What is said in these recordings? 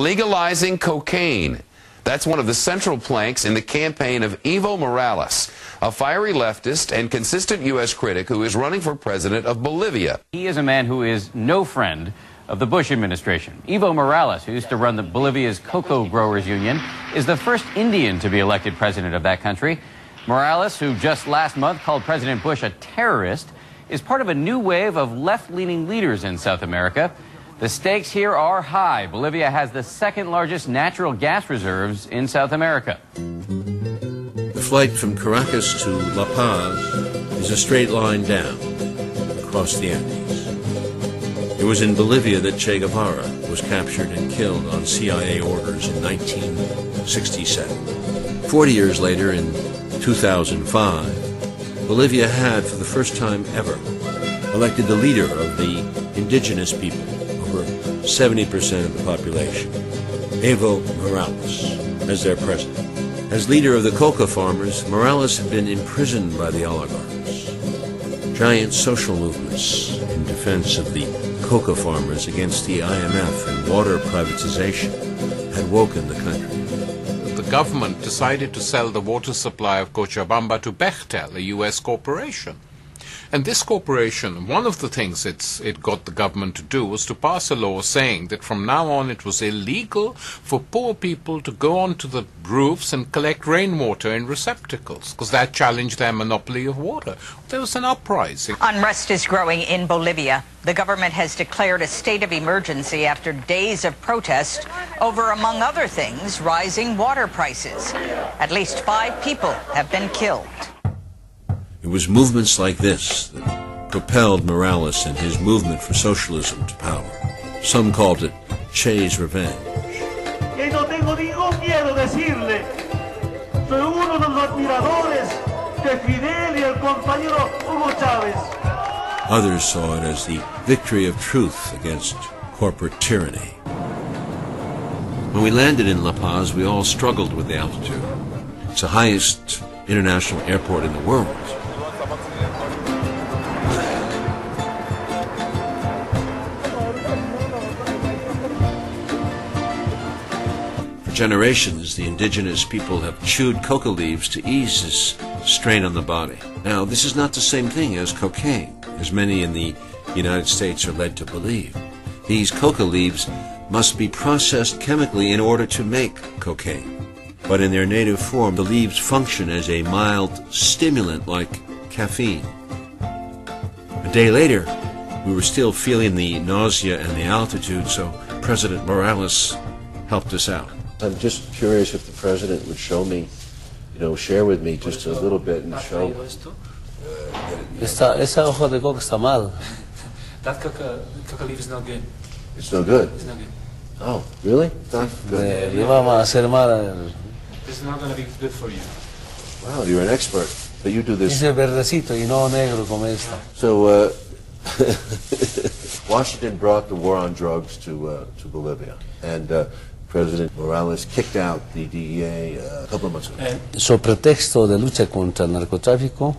legalizing cocaine. That's one of the central planks in the campaign of Evo Morales, a fiery leftist and consistent U.S. critic who is running for president of Bolivia. He is a man who is no friend of the Bush administration. Evo Morales, who used to run Bolivia's Cocoa Growers Union, is the first Indian to be elected president of that country. Morales, who just last month called President Bush a terrorist, is part of a new wave of left-leaning leaders in South America. The stakes here are high. Bolivia has the second largest natural gas reserves in South America. The flight from Caracas to La Paz is a straight line down across the Andes. It was in Bolivia that Che Guevara was captured and killed on CIA orders in 1967. 40 years later, in 2005, Bolivia had, for the first time ever, elected the leader of the indigenous people, over 70% of the population, Evo Morales, as their president. As leader of the coca farmers, Morales had been imprisoned by the oligarchs. Giant social movements in defense of the coca farmers against the IMF and water privatization had woken the country. The government decided to sell the water supply of Cochabamba to Bechtel, a U.S. corporation. And this corporation, one of the things it got the government to do was to pass a law saying that from now on it was illegal for poor people to go onto the roofs and collect rainwater in receptacles, because that challenged their monopoly of water. There was an uprising. Unrest is growing in Bolivia. The government has declared a state of emergency after days of protest over, among other things, rising water prices. At least 5 people have been killed. It was movements like this that propelled Morales and his movement for socialism to power. Some called it Che's revenge. Y no tengo ningún miedo decirle, soy uno de los admiradores de Fidel y el compañero Hugo Chávez. Others saw it as the victory of truth against corporate tyranny. When we landed in La Paz, we all struggled with the altitude. It's the highest international airport in the world. For generations, the indigenous people have chewed coca leaves to ease this strain on the body. Now, this is not the same thing as cocaine, as many in the United States are led to believe. These coca leaves must be processed chemically in order to make cocaine. But in their native form, the leaves function as a mild stimulant like caffeine. A day later, we were still feeling the nausea and the altitude, so President Morales helped us out. I'm just curious if the president would show me, share with me just a little bit and show. Esa hoja de coca está mal. That coca leaf is not good. It's no good? It's not good. Oh, really? It's not good. Le vamos a hacer mal. This is not going to be good for you. Wow, you're an expert. But you do this. Dice verdecito y no negro como esta. So, Washington brought the war on drugs to Bolivia, and President Morales kicked out the DEA a couple of months ago. So pretexto de lucha contra el narcotráfico,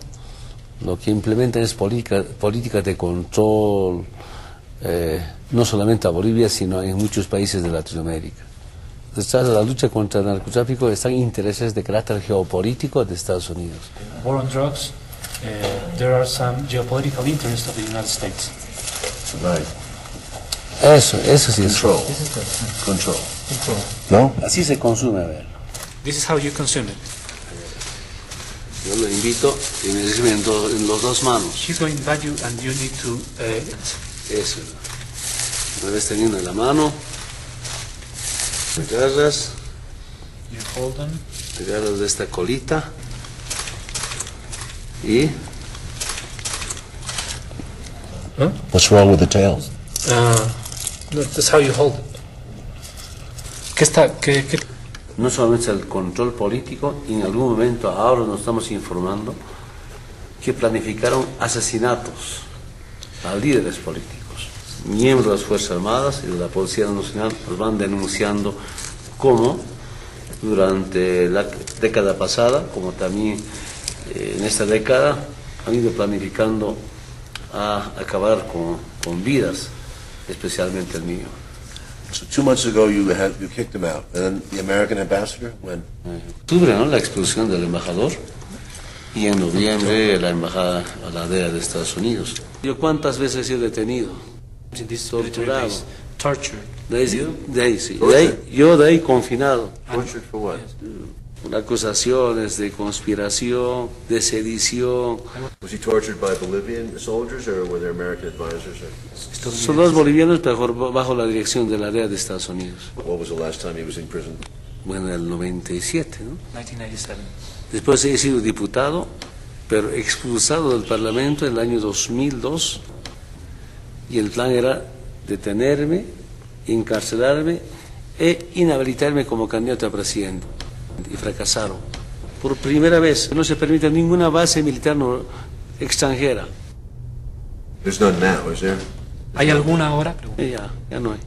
lo que implementan es política de control, no solamente a Bolivia, sino en muchos países de Latinoamérica. Detrás de la lucha contra el narcotráfico están intereses de carácter geopolítico de Estados Unidos. War on drugs, there are some geopolitical interests of the United States. Right. Eso sí es. Control. Control. ¿No? Así se consume, a ver. This is how you consume it. Yo lo invito y me recibe en los dos manos. She's going to invite you and you need to... Eso. Una vez teniendo en la mano, te agarras. You hold them. Te agarras de esta colita y... Huh? What's wrong with the tail? No, that's how you hold it. ¿Qué? No solamente el control político, y en algún momento ahora nos estamos informando que planificaron asesinatos a líderes políticos. Miembros de las Fuerzas Armadas y de la Policía Nacional nos van denunciando cómo durante la década pasada, como también en esta década, han ido planificando a acabar con vidas, especialmente el mío. So 2 months ago you kicked him out, and then the American ambassador, when? Octubre, ¿no? La expulsión del embajador, y en noviembre la embajada a la DEA de Estados Unidos. ¿Yo cuántas veces he sido detenido? Torturado. Tortured. Yo de ahí confinado. Tortured for what? Por acusaciones de conspiración, de sedición. Was he tortured by Bolivian soldiers, or were there American advisors? Soldados bolivianos bajo la dirección de la DEA de Estados Unidos. What was the last time he was in prison? Bueno, en el 97, ¿no? 1997. Después he sido diputado, pero expulsado del Parlamento en el año 2002, y el plan era detenerme, encarcelarme e inhabilitarme como candidato a presidente. Y fracasaron. Por primera vez no se permite ninguna base militar extranjera. There's none now, is there? ¿Hay alguna ahora? Ya no hay.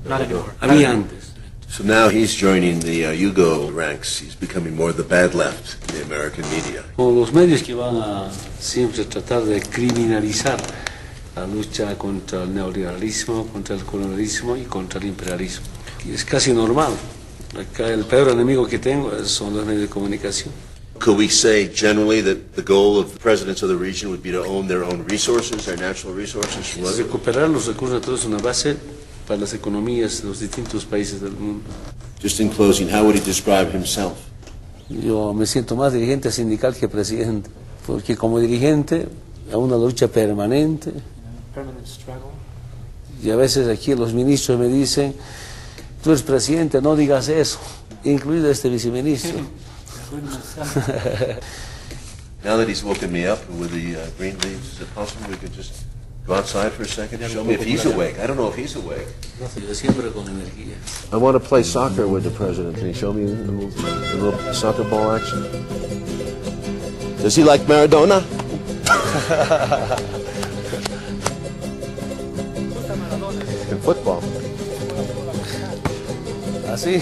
Not anymore. Había antes. So now he's joining the Yugo ranks. He's becoming more the bad left in the American media. Como los medios que van a siempre tratar de criminalizar la lucha contra el neoliberalismo, contra el colonialismo y contra el imperialismo. Y es casi normal. Acá el peor enemigo que tengo son los medios de comunicación. Could we say generally that the goal of the presidents of the region would be to own their own resources, their natural resources? Recuperar los recursos naturales es una base para las economías de los distintos países del mundo. Just in closing, how would he describe himself? Yo me siento más dirigente sindical que presidente, porque como dirigente hay una lucha permanente. Permanent struggle. Y a veces aquí los ministros me dicen: tú eres presidente, no digas eso, incluido este viceministro. Now that he's woken me up with the green leaves, is it possible we could just go outside for a second and show me if he's awake? I don't know if he's awake. Siempre con energía. I want to play soccer with the president. Can you show me a little soccer ball action? Does he like Maradona? In football. ¿Así?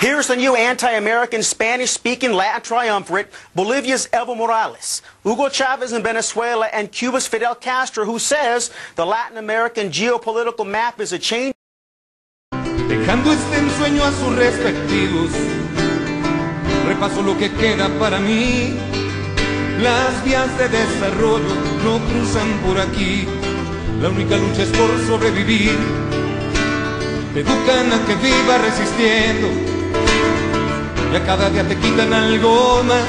Here's the new anti-American, Spanish-speaking Latin triumvirate, Bolivia's Evo Morales, Hugo Chavez in Venezuela, and Cuba's Fidel Castro, who says the Latin American geopolitical map is a change. Dejando este ensueño a sus respectivos, repaso lo que queda para mí. Las vías de desarrollo no cruzan por aquí. La única lucha es por sobrevivir. Te educan a que vivas resistiendo, y a cada día te quitan algo más.